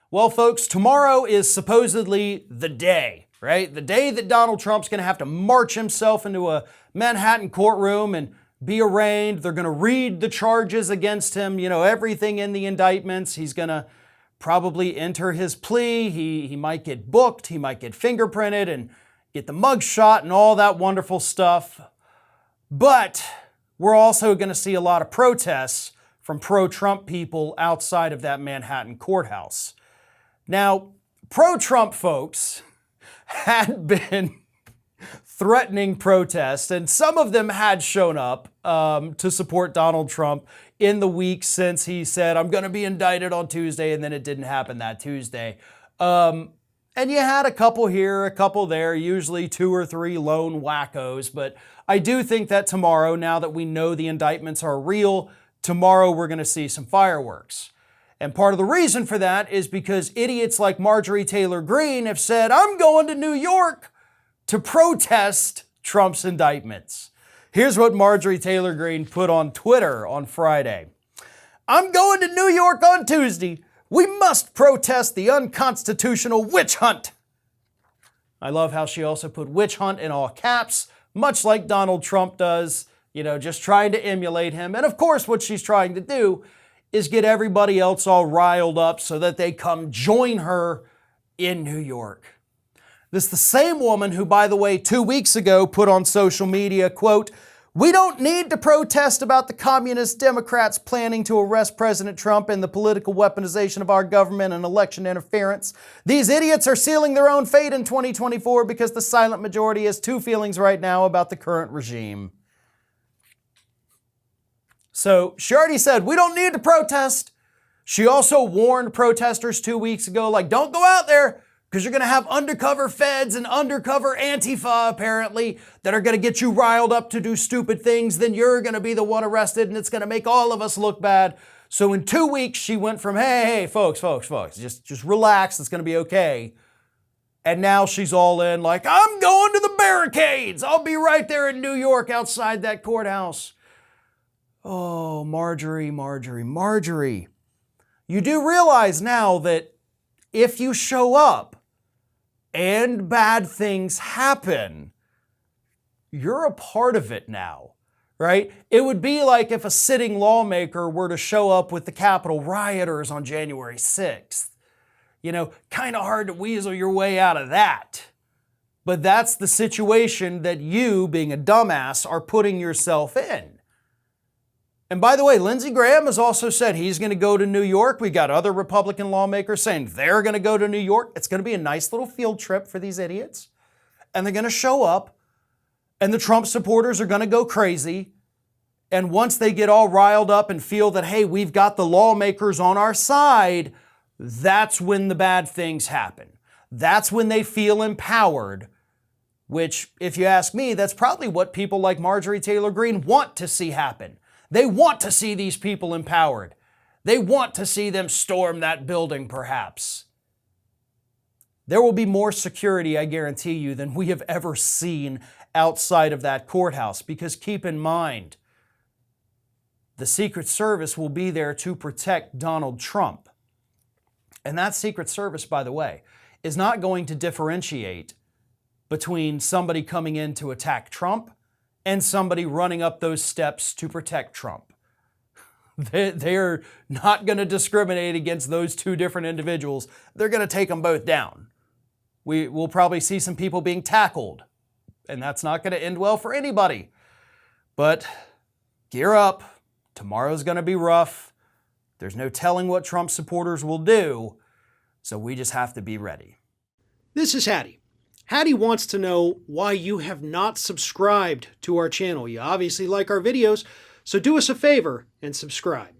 Well, folks, tomorrow is supposedly the day, right? The day that Donald Trump's going to have to march himself into a Manhattan courtroom and be arraigned. They're going to read the charges against him, everything in the indictments. He's going to probably enter his plea. He might get booked. He might get fingerprinted and get the mugshot and all that wonderful stuff. But we're also going to see a lot of protests from pro-Trump people outside of that Manhattan courthouse. Now, pro-Trump folks had been threatening protests, and some of them had shown up to support Donald Trump in the week since he said, I'm going to be indicted on Tuesday, and then it didn't happen that Tuesday. And you had a couple here, a couple there, usually 2 or 3 lone wackos, but I do think that tomorrow, now that we know the indictments are real, tomorrow we're going to see some fireworks. And part of the reason for that is because idiots like Marjorie Taylor Greene have said, I'm going to New York to protest Trump's indictments. Here's what Marjorie Taylor Greene put on Twitter on Friday. I'm going to New York on Tuesday. We must protest the unconstitutional witch hunt. I love how she also put witch hunt in all caps, much like Donald Trump does, just trying to emulate him. And of course, what she's trying to do is get everybody else all riled up so that they come join her in New York. This is the same woman who, by the way, 2 weeks ago put on social media, quote, we don't need to protest about the communist Democrats planning to arrest President Trump and the political weaponization of our government and election interference. These idiots are sealing their own fate in 2024 because the silent majority has 2 feelings right now about the current regime. So she already said, we don't need to protest. She also warned protesters 2 weeks ago, don't go out there because you're going to have undercover feds and undercover Antifa, apparently, that are going to get you riled up to do stupid things. Then you're going to be the one arrested and it's going to make all of us look bad. So in 2 weeks, she went from, hey, folks, just relax. It's going to be okay. And now she's all in I'm going to the barricades. I'll be right there in New York outside that courthouse. Oh, Marjorie. You do realize now that if you show up and bad things happen, you're a part of it now, right? It would be like if a sitting lawmaker were to show up with the Capitol rioters on January 6th. Kind of hard to weasel your way out of that. But that's the situation that you, being a dumbass, are putting yourself in. And by the way, Lindsey Graham has also said he's going to go to New York. We got other Republican lawmakers saying they're going to go to New York. It's going to be a nice little field trip for these idiots. And they're going to show up, and the Trump supporters are going to go crazy. And once they get all riled up and feel that, hey, we've got the lawmakers on our side, that's when the bad things happen. That's when they feel empowered, which, if you ask me, that's probably what people like Marjorie Taylor Greene want to see happen. They want to see these people empowered. They want to see them storm that building, perhaps. There will be more security, I guarantee you, than we have ever seen outside of that courthouse. Because keep in mind, the Secret Service will be there to protect Donald Trump. And that Secret Service, by the way, is not going to differentiate between somebody coming in to attack Trump and somebody running up those steps to protect Trump. They're not going to discriminate against those 2 different individuals. They're going to take them both down. We'll probably see some people being tackled, and that's not going to end well for anybody. But gear up. Tomorrow's going to be rough. There's no telling what Trump supporters will do, so we just have to be ready. This is Hattie. Hattie wants to know why you have not subscribed to our channel. You obviously like our videos, so do us a favor and subscribe.